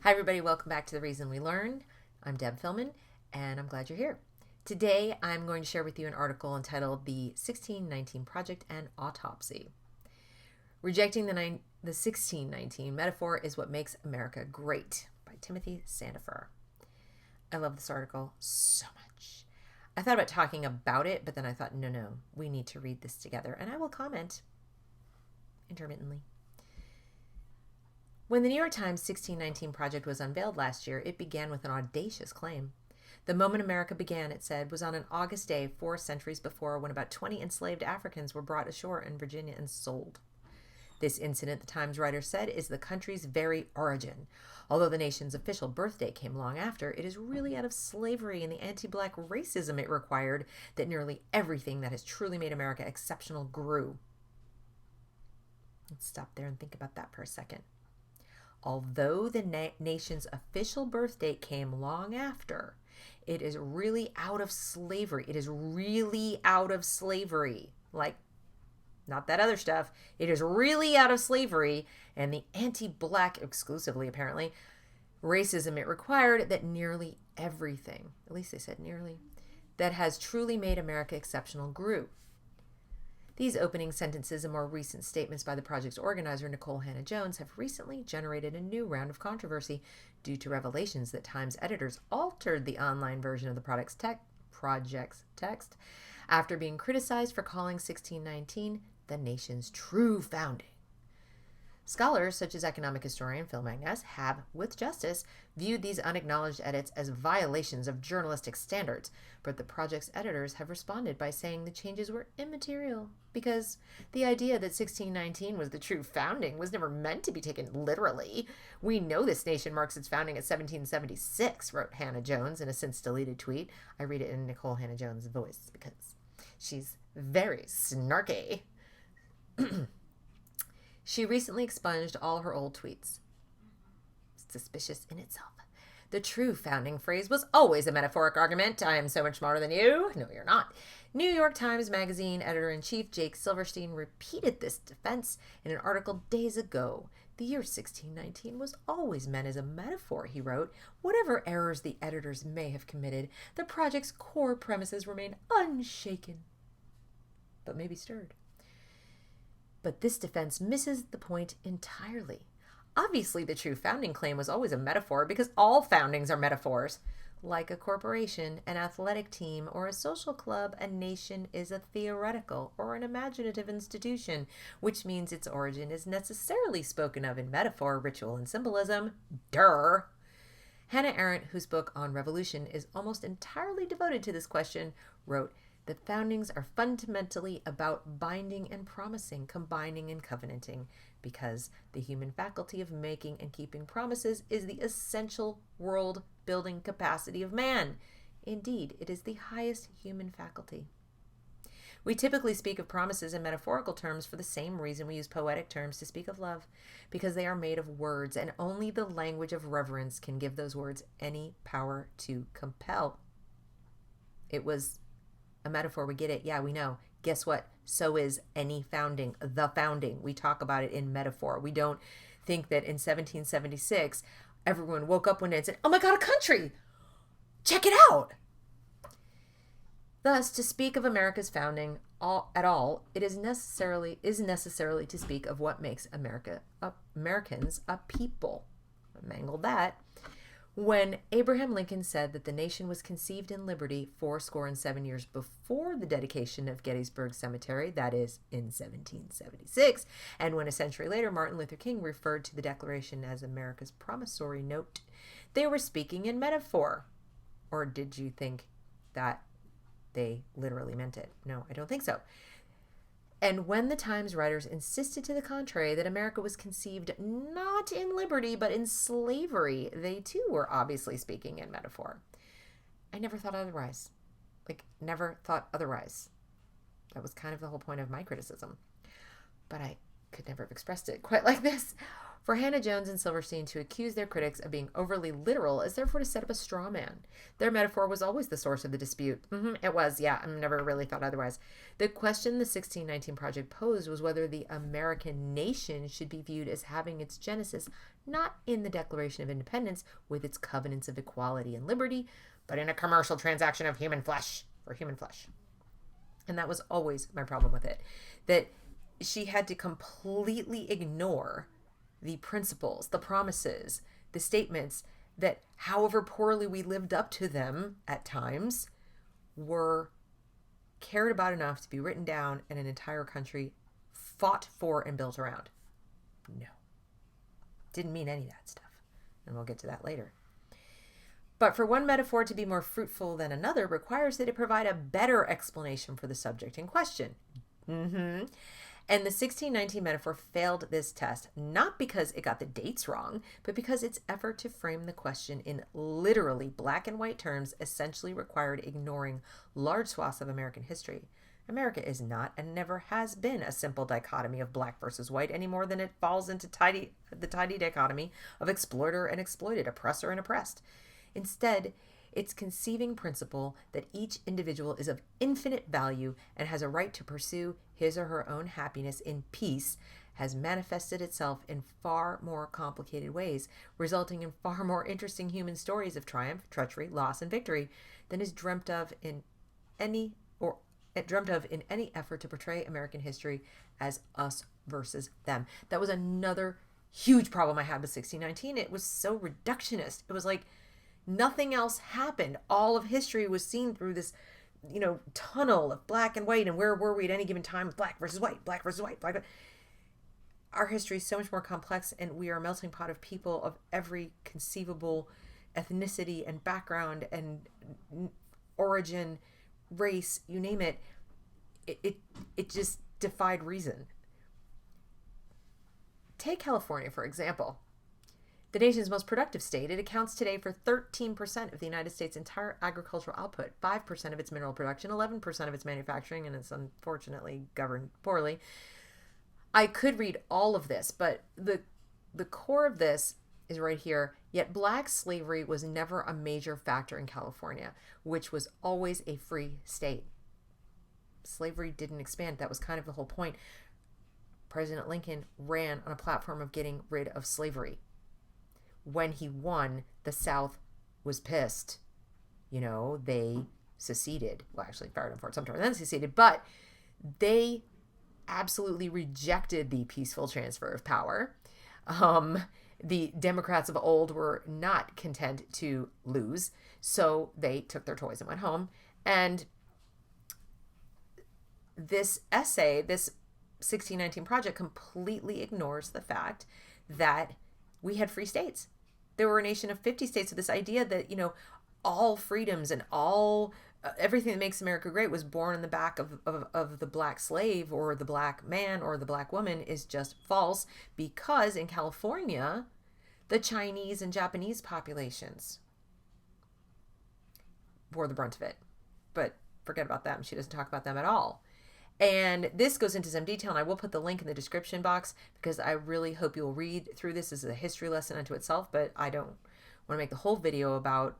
Hi, everybody. Welcome back to The Reason We Learn. I'm Deb Philman, and I'm glad you're here. Today, I'm going to share with you an article entitled The 1619 Project and Autopsy. Rejecting the 1619 metaphor is what makes America great by Timothy Sandefur. I love this article so much. I thought about talking about it, but then I thought, no, we need to read this together, and I will comment intermittently. When the New York Times 1619 Project was unveiled last year, it began with an audacious claim. The moment America began, it said, was on an August day 4 centuries before, when about 20 enslaved Africans were brought ashore in Virginia and sold. This incident, the Times writer said, is the country's very origin. Although the nation's official birthday came long after, it is really out of slavery and the anti-black racism it required that nearly everything that has truly made America exceptional grew. Let's stop there and think about that for a second. Although the nation's official birth date came long after, it is really out of slavery. It is really out of slavery. Like, not that other stuff. It is really out of slavery and the anti-black, exclusively apparently, racism it required that nearly everything, at least they said nearly, that has truly made America exceptional grew. These opening sentences and more recent statements by the project's organizer, Nikole Jones, have recently generated a new round of controversy due to revelations that Times editors altered the online version of the project's text after being criticized for calling 1619 the nation's true founding. Scholars, such as economic historian Phil Magnas, have, with justice, viewed these unacknowledged edits as violations of journalistic standards, but the project's editors have responded by saying the changes were immaterial because the idea that 1619 was the true founding was never meant to be taken literally. We know this nation marks its founding at 1776, wrote Hannah Jones in a since-deleted tweet. I read it in Nikole Hannah Jones' voice because she's very snarky. She recently expunged all her old tweets. Suspicious in itself. The true founding phrase was always a metaphoric argument. I am so much smarter than you. No, you're not. New York Times Magazine editor-in-chief Jake Silverstein repeated this defense in an article days ago. The year 1619 was always meant as a metaphor, he wrote. Whatever errors the editors may have committed, the project's core premises remain unshaken, but maybe stirred. But this defense misses the point entirely. Obviously, the true founding claim was always a metaphor because all foundings are metaphors. Like a corporation, an athletic team, or a social club, a nation is a theoretical or an imaginative institution, which means its origin is necessarily spoken of in metaphor, ritual, and symbolism. Duh! Hannah Arendt, whose book On Revolution is almost entirely devoted to this question, wrote, "The foundings are fundamentally about binding and promising, combining and covenanting, because the human faculty of making and keeping promises is the essential world-building capacity of man. Indeed, it is the highest human faculty." We typically speak of promises in metaphorical terms for the same reason we use poetic terms to speak of love, because they are made of words, and only the language of reverence can give those words any power to compel. It was a metaphor, we get it. Yeah, we know. Guess what? So is any founding. The founding. We talk about it in metaphor. We don't think that in 1776, everyone woke up one day and said, "Oh my God, a country! Check it out!" Thus, to speak of America's founding at all, it is necessarily to speak of what makes Americans a people. I mangled that. When Abraham Lincoln said that the nation was conceived in liberty 77 years before the dedication of Gettysburg Cemetery, that is, in 1776, and when a century later Martin Luther King referred to the Declaration as America's promissory note, they were speaking in metaphor. Or did you think that they literally meant it? No, I don't think so. And when the Times writers insisted to the contrary that America was conceived not in liberty but in slavery, they too were obviously speaking in metaphor. I never thought otherwise. Never thought otherwise. That was kind of the whole point of my criticism. But I could never have expressed it quite like this. For Hannah Jones and Silverstein to accuse their critics of being overly literal is therefore to set up a straw man. Their metaphor was always the source of the dispute. It was, yeah, I never really thought otherwise. The question the 1619 Project posed was whether the American nation should be viewed as having its genesis not in the Declaration of Independence with its covenants of equality and liberty, but in a commercial transaction of human flesh for human flesh. And that was always my problem with it, that she had to completely ignore the principles, the promises, the statements that, however poorly we lived up to them at times, were cared about enough to be written down and an entire country fought for and built around. No. Didn't mean any of that stuff. And we'll get to that later. But for one metaphor to be more fruitful than another requires that it provide a better explanation for the subject in question. And the 1619 metaphor failed this test, not because it got the dates wrong, but because its effort to frame the question in literally black and white terms essentially required ignoring large swaths of American history. America is not and never has been a simple dichotomy of black versus white any more than it falls into the tidy dichotomy of exploiter and exploited, oppressor and oppressed. Instead, its conceiving principle that each individual is of infinite value and has a right to pursue his or her own happiness in peace has manifested itself in far more complicated ways, resulting in far more interesting human stories of triumph, treachery, loss, and victory than is dreamt of in any effort to portray American history as us versus them. That was another huge problem I had with 1619. It was so reductionist. It was like nothing else happened. All of history was seen through this, tunnel of black and white, and where were we at any given time with black versus white, black versus white, black. Our history is so much more complex, and we are a melting pot of people of every conceivable ethnicity and background and origin, race, you name it. It just defied reason. Take California, for example. The nation's most productive state, it accounts today for 13% of the United States' entire agricultural output, 5% of its mineral production, 11% of its manufacturing, and it's unfortunately governed poorly. I could read all of this, but the core of this is right here. Yet black slavery was never a major factor in California, which was always a free state. Slavery didn't expand. That was kind of the whole point. President Lincoln ran on a platform of getting rid of slavery. When he won, the South was pissed. They seceded. Well, actually, fired him for it sometime, and then seceded. But they absolutely rejected the peaceful transfer of power. The Democrats of old were not content to lose, so they took their toys and went home. And this essay, this 1619 project, completely ignores the fact that we had free states. There were a nation of 50 states. So this idea that, all freedoms and all everything that makes America great was born in the back of the black slave or the black man or the black woman is just false, because in California, the Chinese and Japanese populations bore the brunt of it. But forget about them. She doesn't talk about them at all. And this goes into some detail, and I will put the link in the description box because I really hope you'll read through this. This is a history lesson unto itself, but I don't want to make the whole video about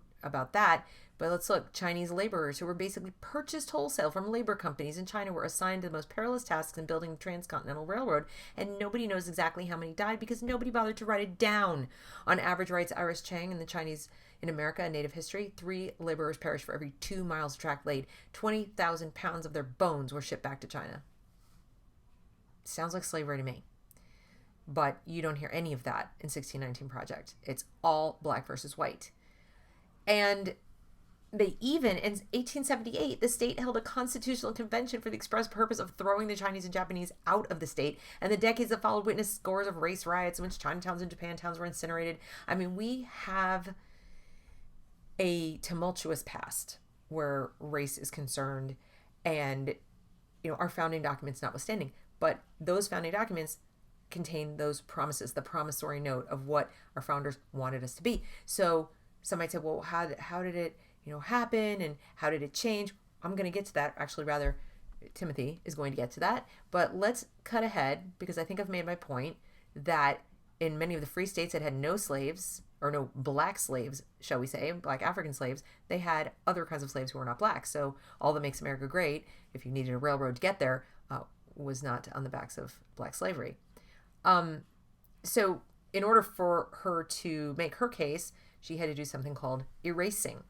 that. But let's look. Chinese laborers who were basically purchased wholesale from labor companies in China were assigned to the most perilous tasks in building the Transcontinental Railroad, and nobody knows exactly how many died because nobody bothered to write it down. On average, writes Iris Chang in the Chinese in America, a native history, 3 laborers perished for every 2 miles of track laid. 20,000 pounds of their bones were shipped back to China. Sounds like slavery to me. But you don't hear any of that in 1619 Project. It's all black versus white. And they even, in 1878, the state held a constitutional convention for the express purpose of throwing the Chinese and Japanese out of the state. And the decades that followed witnessed scores of race riots in which Chinatowns and Japantowns were incinerated. I mean, we have a tumultuous past where race is concerned, and our founding documents notwithstanding, but those founding documents contain those promises, the promissory note of what our founders wanted us to be. So some might say, well, how did it happen, and how did it change? I'm going to get to that. Actually, rather, Timothy is going to get to that, but let's cut ahead, because I think I've made my point that in many of the free states that had no slaves, or no black slaves, shall we say, black African slaves, they had other kinds of slaves who were not black. So all that makes America great, if you needed a railroad to get there, was not on the backs of black slavery. So in order for her to make her case, she had to do something called erasing.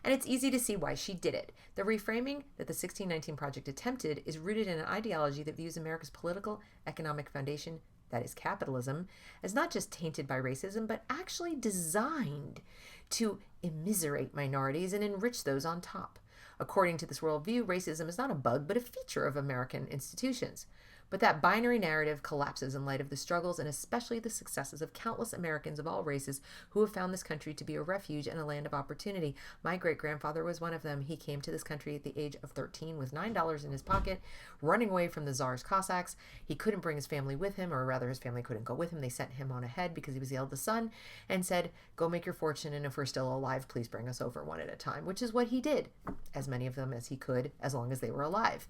And it's easy to see why she did it. The reframing that the 1619 Project attempted is rooted in an ideology that views America's political, economic foundation, that is capitalism, as not just tainted by racism, but actually designed to immiserate minorities and enrich those on top. According to this worldview, racism is not a bug, but a feature of American institutions. But that binary narrative collapses in light of the struggles and especially the successes of countless Americans of all races who have found this country to be a refuge and a land of opportunity. My great-grandfather was one of them. He came to this country at the age of 13 with $9 in his pocket, running away from the Tsar's Cossacks. He couldn't bring his family with him, or rather his family couldn't go with him. They sent him on ahead because he was the eldest son and said, go make your fortune, and if we're still alive, please bring us over one at a time, which is what he did, as many of them as he could, as long as they were alive.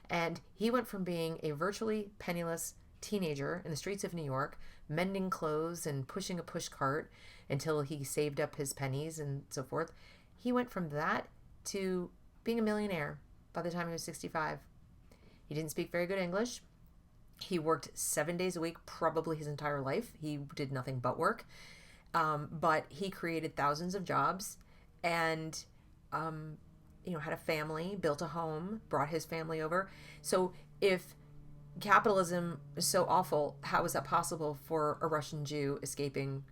And he went from being a virtually penniless teenager in the streets of New York, mending clothes and pushing a push cart until he saved up his pennies and so forth. He went from that to being a millionaire by the time he was 65. He didn't speak very good English. He worked 7 days a week, probably his entire life. He did nothing but work. But he created thousands of jobs and had a family, built a home, brought his family over. So if capitalism is so awful, how is that possible for a Russian Jew escaping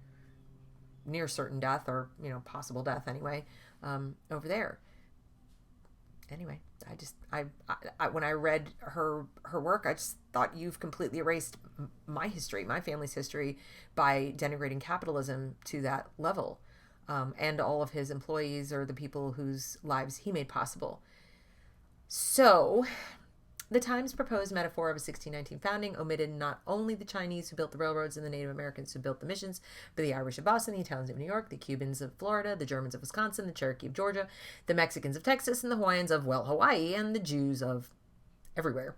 near certain death, or possible death anyway, over there? Anyway, I when I read her work, I just thought, you've completely erased my history, my family's history, by denigrating capitalism to that level. And all of his employees, or the people whose lives he made possible. So, the Times' proposed metaphor of a 1619 founding omitted not only the Chinese who built the railroads and the Native Americans who built the missions, but the Irish of Boston, the Italians of New York, the Cubans of Florida, the Germans of Wisconsin, the Cherokee of Georgia, the Mexicans of Texas, and the Hawaiians of, Hawaii, and the Jews of everywhere.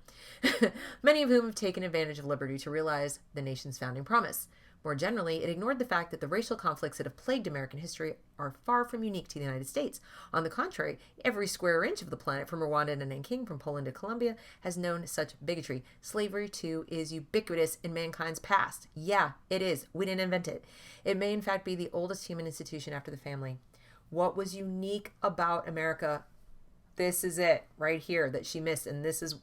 Many of whom have taken advantage of liberty to realize the nation's founding promise. More generally, it ignored the fact that the racial conflicts that have plagued American history are far from unique to the United States. On the contrary, every square inch of the planet, from Rwanda to Nanking, from Poland to Colombia, has known such bigotry. Slavery, too, is ubiquitous in mankind's past. Yeah, it is. We didn't invent it. It may, in fact, be the oldest human institution after the family. What was unique about America? This is it right here that she missed, and this is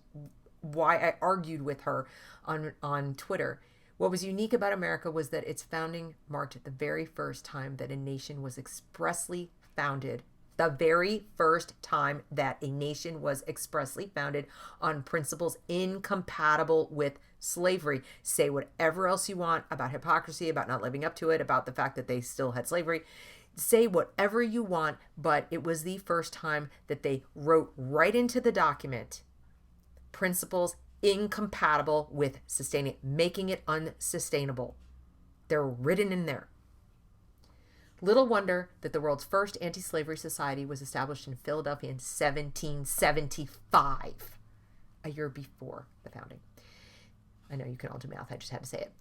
why I argued with her on Twitter. What was unique about America was that its founding marked the very first time that a nation was expressly founded. The very first time that a nation was expressly founded on principles incompatible with slavery. Say whatever else you want about hypocrisy, about not living up to it, about the fact that they still had slavery. Say whatever you want, but it was the first time that they wrote right into the document principles incompatible with sustaining, making it unsustainable. They're written in there. Little wonder that the world's first anti-slavery society was established in Philadelphia in 1775, a year before the founding. I know you can all do math, I just had to say it.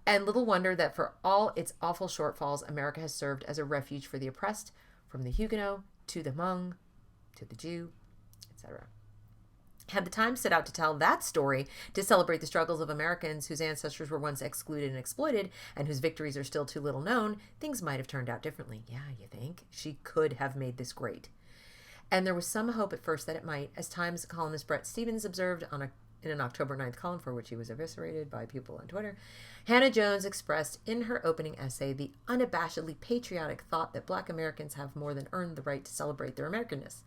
And little wonder that for all its awful shortfalls, America has served as a refuge for the oppressed, from the Huguenot to the Hmong to the Jew, etc. Had the Times set out to tell that story to celebrate the struggles of Americans whose ancestors were once excluded and exploited and whose victories are still too little known, things might have turned out differently. Yeah, you think? She could have made this great. And there was some hope at first that it might, as Times columnist Bret Stephens observed in an October 9th column for which he was eviscerated by people on Twitter. Hannah Jones expressed in her opening essay the unabashedly patriotic thought that Black Americans have more than earned the right to celebrate their Americanness.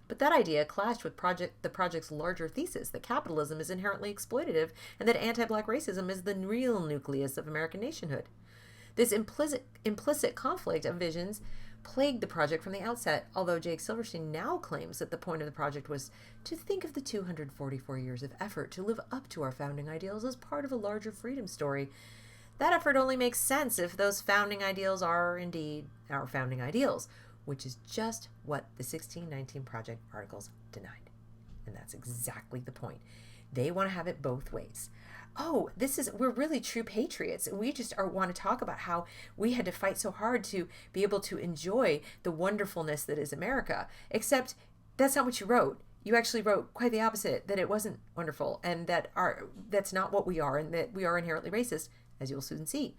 But that idea clashed with the project's larger thesis that capitalism is inherently exploitative and that anti-Black racism is the real nucleus of American nationhood. This implicit conflict of visions plagued the project from the outset, although Jake Silverstein now claims that the point of the project was to think of the 244 years of effort to live up to our founding ideals as part of a larger freedom story. That effort only makes sense if those founding ideals are indeed our founding ideals, which is just what the 1619 Project articles denied. And that's exactly the point. They want to have it both ways. Oh, we're really true patriots. We just want to talk about how we had to fight so hard to be able to enjoy the wonderfulness that is America. Except that's not what you wrote. You actually wrote quite the opposite, that it wasn't wonderful and that that's not what we are and that we are inherently racist, as you'll soon see.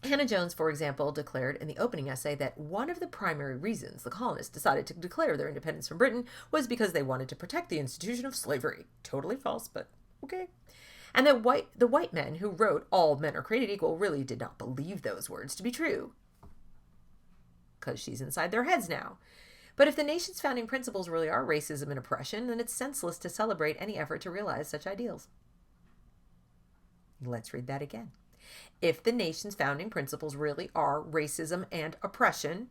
Hannah Jones, for example, declared in the opening essay that one of the primary reasons the colonists decided to declare their independence from Britain was because they wanted to protect the institution of slavery. Totally false, but okay. And that the white men who wrote "all men are created equal" really did not believe those words to be true. Because she's inside their heads now. But if the nation's founding principles really are racism and oppression, then it's senseless to celebrate any effort to realize such ideals. Let's read that again. If the nation's founding principles really are racism and oppression,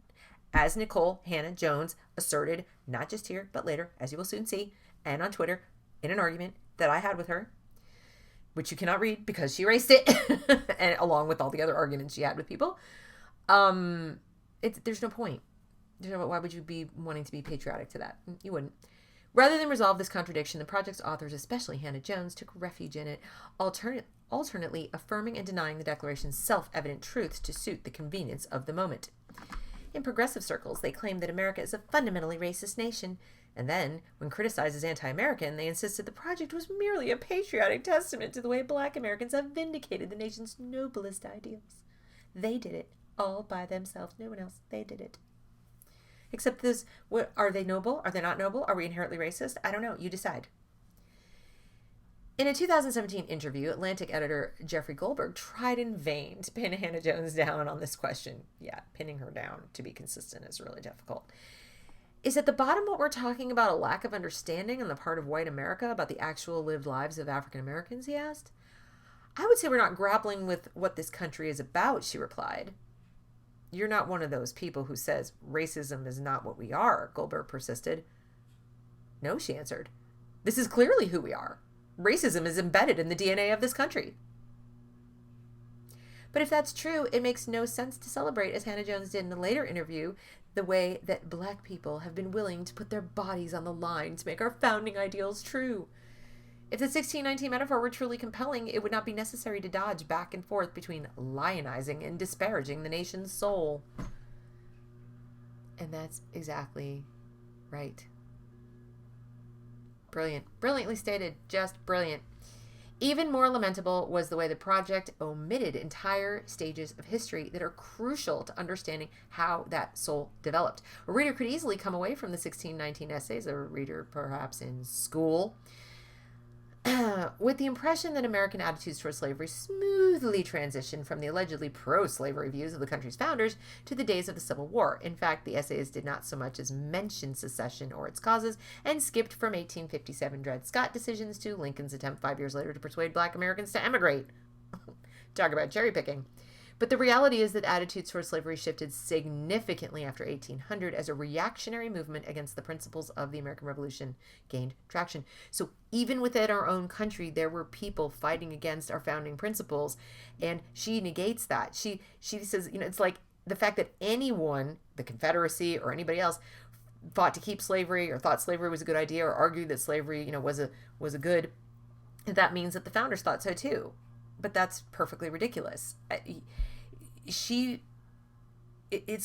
as Nikole Hannah Jones asserted, not just here, but later, as you will soon see, and on Twitter, in an argument that I had with her, which you cannot read because she erased it, and along with all the other arguments she had with people, there's no point. Why would you be wanting to be patriotic to that? You wouldn't. Rather than resolve this contradiction, the project's authors, especially Hannah Jones, took refuge in it, alternately affirming and denying the Declaration's self-evident truths to suit the convenience of the moment. In progressive circles, they claimed that America is a fundamentally racist nation, and then, when criticized as anti-American, they insisted the project was merely a patriotic testament to the way Black Americans have vindicated the nation's noblest ideals. They did it all by themselves. No one else. They did it. Except this, are they noble? Are they not noble? Are we inherently racist? I don't know. You decide. In a 2017 interview, Atlantic editor Jeffrey Goldberg tried in vain to pin Hannah Jones down on this question. Yeah, pinning her down to be consistent is really difficult. Is at the bottom what we're talking about a lack of understanding on the part of white America about the actual lived lives of African Americans, he asked. I would say we're not grappling with what this country is about, she replied. You're not one of those people who says racism is not what we are, Goldberg persisted. No, she answered. This is clearly who we are. Racism is embedded in the DNA of this country. But if that's true, it makes no sense to celebrate, as Hannah Jones did in a later interview, the way that Black people have been willing to put their bodies on the line to make our founding ideals true. If the 1619 metaphor were truly compelling, it would not be necessary to dodge back and forth between lionizing and disparaging the nation's soul. And that's exactly right. Brilliant. Brilliantly stated. Just brilliant. Even more lamentable was the way the project omitted entire stages of history that are crucial to understanding how that soul developed. A reader could easily come away from the 1619 essays, a reader perhaps in school, with the impression that American attitudes toward slavery smoothly transitioned from the allegedly pro-slavery views of the country's founders to the days of the Civil War. In fact, the essays did not so much as mention secession or its causes, and skipped from 1857 Dred Scott decisions to Lincoln's attempt 5 years later to persuade Black Americans to emigrate. Talk about cherry picking. But the reality is that attitudes toward slavery shifted significantly after 1800 as a reactionary movement against the principles of the American Revolution gained traction. So even within our own country, there were people fighting against our founding principles, and she negates that. She says, it's like the fact that anyone, the Confederacy or anybody else, fought to keep slavery or thought slavery was a good idea or argued that slavery, was a good, that means that the founders thought so too. But that's perfectly ridiculous. It's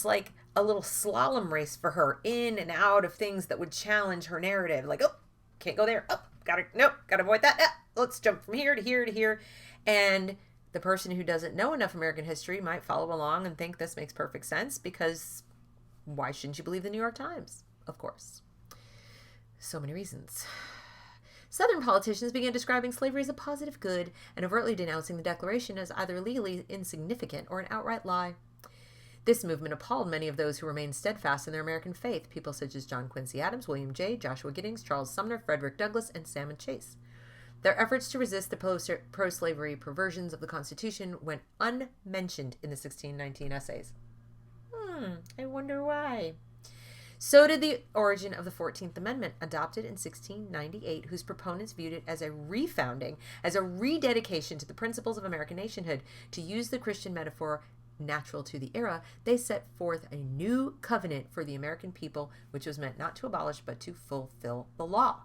like a little slalom race for her in and out of things that would challenge her narrative. Like, oh, can't go there. Oh, gotta avoid that. Let's jump from here to here to here. And the person who doesn't know enough American history might follow along and think this makes perfect sense, because why shouldn't you believe the New York Times? Of course. So many reasons. Southern politicians began describing slavery as a positive good and overtly denouncing the Declaration as either legally insignificant or an outright lie. This movement appalled many of those who remained steadfast in their American faith, people such as John Quincy Adams, William Jay, Joshua Giddings, Charles Sumner, Frederick Douglass, and Salmon Chase. Their efforts to resist the pro-slavery perversions of the Constitution went unmentioned in the 1619 essays. I wonder why. So did the origin of the 14th Amendment, adopted in 1698, whose proponents viewed it as a refounding, as a rededication to the principles of American nationhood. To use the Christian metaphor natural to the era, they set forth a new covenant for the American people, which was meant not to abolish, but to fulfill the law.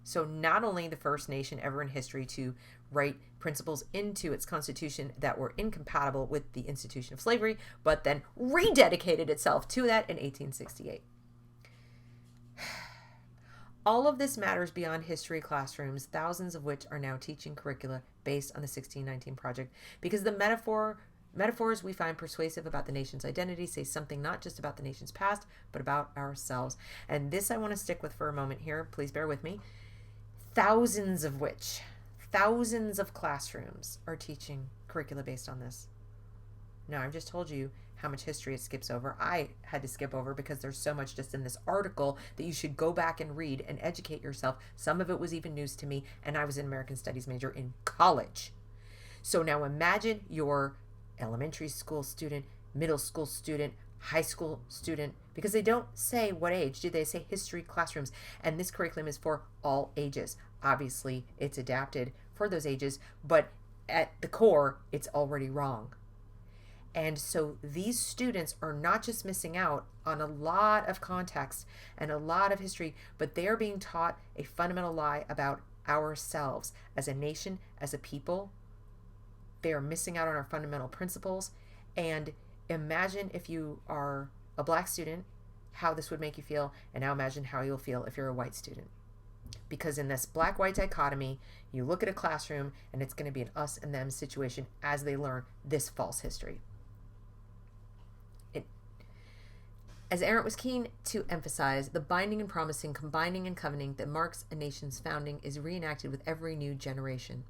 So not only the first nation ever in history to write principles into its constitution that were incompatible with the institution of slavery, but then rededicated itself to that in 1868. All of this matters beyond history classrooms, thousands of which are now teaching curricula based on the 1619 Project, because the metaphors we find persuasive about the nation's identity say something not just about the nation's past, but about ourselves. And this I want to stick with for a moment here. Please bear with me. Thousands of classrooms are teaching curricula based on this. Now, I've just told you how much history it skips over. I had to skip over because there's so much just in this article that you should go back and read and educate yourself. Some of it was even news to me, and I was an American Studies major in college. So now imagine your elementary school student, middle school student, high school student, because they don't say what age, do they? Say history classrooms. And this curriculum is for all ages. Obviously, it's adapted for those ages, but at the core, it's already wrong. And so these students are not just missing out on a lot of context and a lot of history, but they are being taught a fundamental lie about ourselves as a nation, as a people. They are missing out on our fundamental principles. And imagine if you are a black student, how this would make you feel. And now imagine how you'll feel if you're a white student. Because in this black-white dichotomy, you look at a classroom and it's going to be an us and them situation as they learn this false history. As Arendt was keen to emphasize, the binding and promising, combining and covenanting that marks a nation's founding is reenacted with every new generation.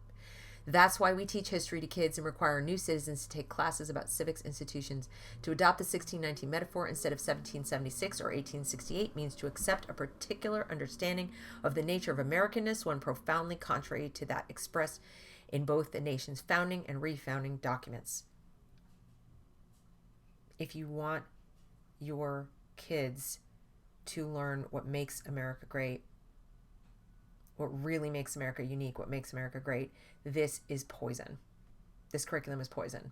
That's why we teach history to kids and require new citizens to take classes about civics institutions. To adopt the 1619 metaphor instead of 1776 or 1868 means to accept a particular understanding of the nature of Americanness, one profoundly contrary to that expressed in both the nation's founding and refounding documents. If you want your kids to learn what makes America great, what really makes America unique, what makes America great, this is poison. This curriculum is poison.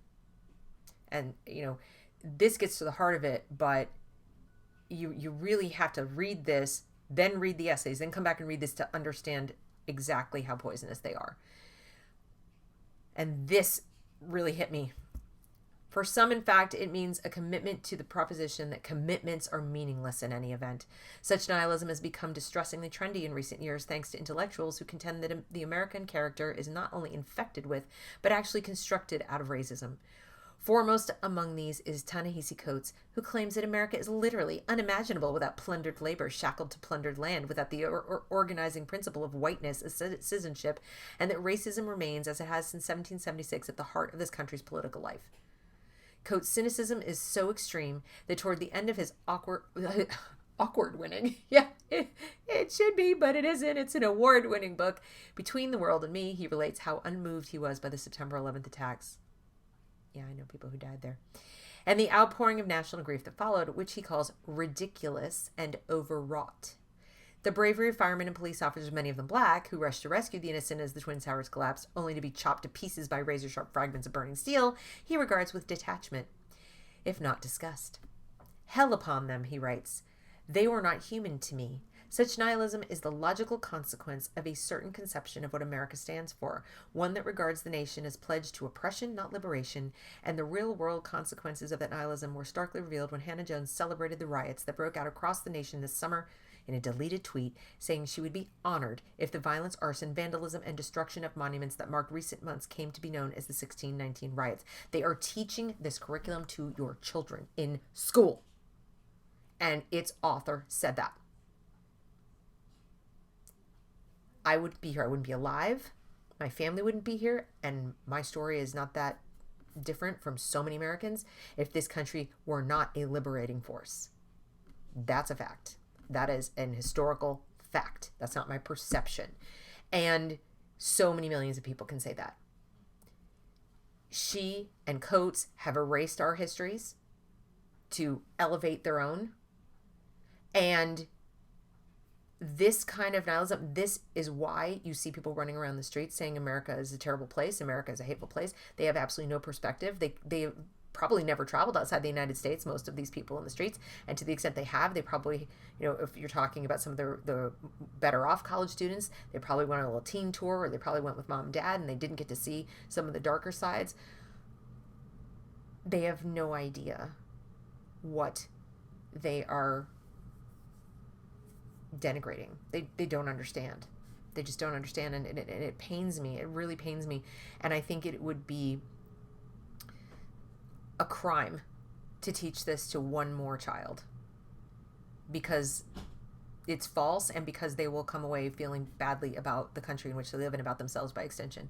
And, this gets to the heart of it, but you really have to read this, then read the essays, then come back and read this to understand exactly how poisonous they are. And this really hit me. For some, in fact, it means a commitment to the proposition that commitments are meaningless in any event. Such nihilism has become distressingly trendy in recent years thanks to intellectuals who contend that the American character is not only infected with, but actually constructed out of racism. Foremost among these is Ta-Nehisi Coates, who claims that America is literally unimaginable without plundered labor, shackled to plundered land, without the organizing principle of whiteness as citizenship, and that racism remains, as it has since 1776, at the heart of this country's political life. Coates' cynicism is so extreme that toward the end of his award-winning, it should be, but it isn't. It's an award-winning book, Between the World and Me, he relates how unmoved he was by the September 11th attacks. Yeah, I know people who died there. And the outpouring of national grief that followed, which he calls ridiculous and overwrought. The bravery of firemen and police officers, many of them black, who rushed to rescue the innocent as the Twin Towers collapsed, only to be chopped to pieces by razor-sharp fragments of burning steel, he regards with detachment, if not disgust. Hell upon them, he writes. They were not human to me. Such nihilism is the logical consequence of a certain conception of what America stands for, one that regards the nation as pledged to oppression, not liberation, and the real-world consequences of that nihilism were starkly revealed when Hannah Jones celebrated the riots that broke out across the nation this summer in a deleted tweet, saying she would be honored if the violence, arson, vandalism, and destruction of monuments that marked recent months came to be known as the 1619 riots. They are teaching this curriculum to your children in school. And its author said that. I wouldn't be here. I wouldn't be alive. My family wouldn't be here. And my story is not that different from so many Americans if this country were not a liberating force. That's a fact. That is an historical fact. That's not my perception. And so many millions of people can say that. She and Coates have erased our histories to elevate their own. And this kind of nihilism, this is why you see people running around the streets saying America is a terrible place, America is a hateful place. They have absolutely no perspective. They probably never traveled outside the United States, most of these people in the streets. And to the extent they have, they probably, if you're talking about some of the better off college students, they probably went on a little teen tour, or they probably went with mom and dad and they didn't get to see some of the darker sides. They have no idea what they are denigrating. They don't understand. They just don't understand, and it pains me. It really pains me. And I think it would be a crime to teach this to one more child, because it's false, and because they will come away feeling badly about the country in which they live and about themselves by extension.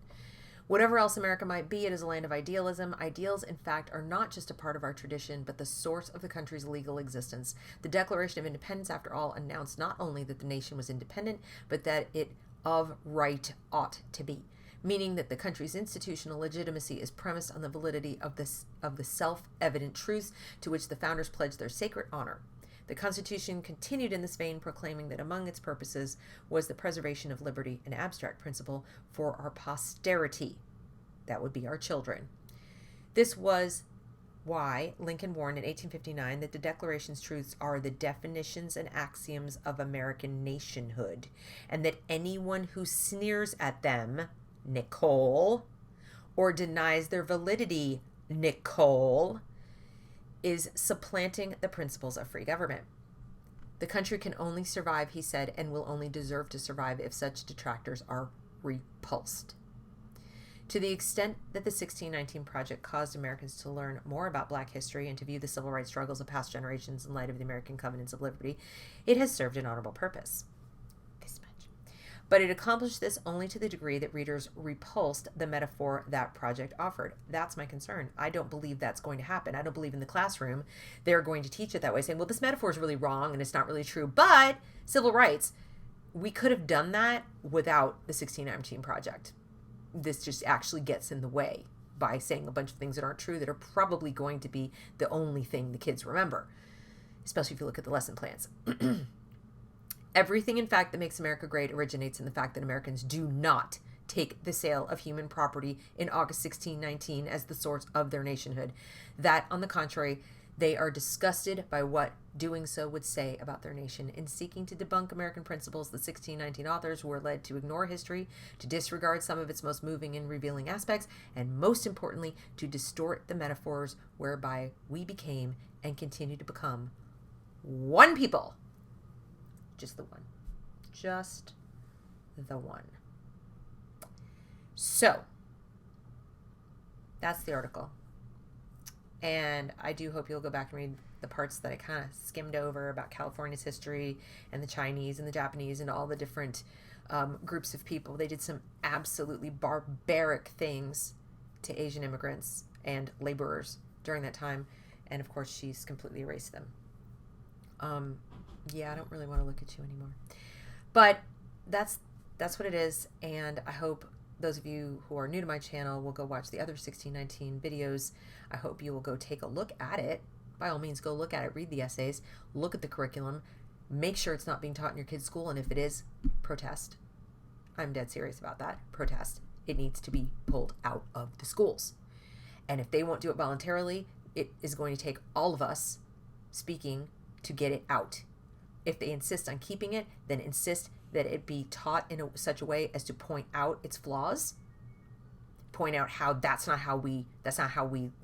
Whatever else America might be, it is a land of idealism. Ideals, in fact, are not just a part of our tradition, but the source of the country's legal existence. The Declaration of Independence, after all, announced not only that the nation was independent, but that it of right ought to be, meaning that the country's institutional legitimacy is premised on the validity of the self-evident truths to which the founders pledged their sacred honor. The Constitution continued in this vein, proclaiming that among its purposes was the preservation of liberty, an abstract principle for our posterity. That would be our children. This was why Lincoln warned in 1859 that the Declaration's truths are the definitions and axioms of American nationhood, and that anyone who sneers at them, Nikole, or denies their validity, Nikole, is supplanting the principles of free government. The country can only survive, he said, and will only deserve to survive if such detractors are repulsed. To the extent that the 1619 Project caused Americans to learn more about Black history and to view the civil rights struggles of past generations in light of the American Covenants of Liberty, it has served an honorable purpose. This much. But it accomplished this only to the degree that readers repulsed the metaphor that project offered. That's my concern. I don't believe that's going to happen. I don't believe in the classroom they're going to teach it that way, saying, well, this metaphor is really wrong and it's not really true, but civil rights, we could have done that without the 1619 Project. This just actually gets in the way by saying a bunch of things that aren't true, that are probably going to be the only thing the kids remember, especially if you look at the lesson plans. Everything, in fact, that makes America great originates in the fact that Americans do not take the sale of human property in August 1619 as the source of their nationhood. That, on the contrary, they are disgusted by what doing so would say about their nation. In seeking to debunk American principles, the 1619 authors were led to ignore history, to disregard some of its most moving and revealing aspects, and most importantly, to distort the metaphors whereby we became and continue to become one people. Just the one. Just the one. So, that's the article. And I do hope you'll go back and read the parts that I kind of skimmed over about California's history and the Chinese and the Japanese and all the different groups of people. They did some absolutely barbaric things to Asian immigrants and laborers during that time. And of course, she's completely erased them. Yeah, I don't really want to look at you anymore. But that's what it is. And I hope those of you who are new to my channel will go watch the other 1619 videos. I hope you will go take a look at it. By all means, go look at it, read the essays, look at the curriculum, make sure it's not being taught in your kid's school, and if it is, protest. I'm dead serious about that. Protest. It needs to be pulled out of the schools. And if they won't do it voluntarily, it is going to take all of us speaking to get it out. If they insist on keeping it, then insist that it be taught in such a way as to point out its flaws, point out how that's not how we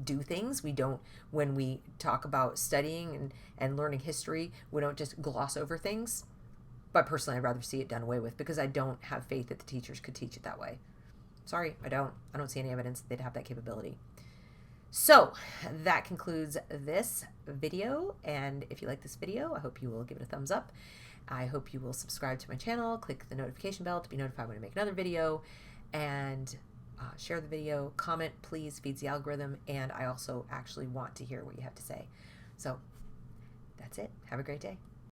do things. We don't, when we talk about studying and learning history, we don't just gloss over things. But personally, I'd rather see it done away with, because I don't have faith that the teachers could teach it that way. Sorry, I don't see any evidence that they'd have that capability. So that concludes this video, and if you like this video, I hope you will give it a thumbs up. I hope you will subscribe to my channel, click the notification bell to be notified when I make another video, and share the video. Comment, please, feeds the algorithm, and I also actually want to hear what you have to say. So that's it. Have a great day.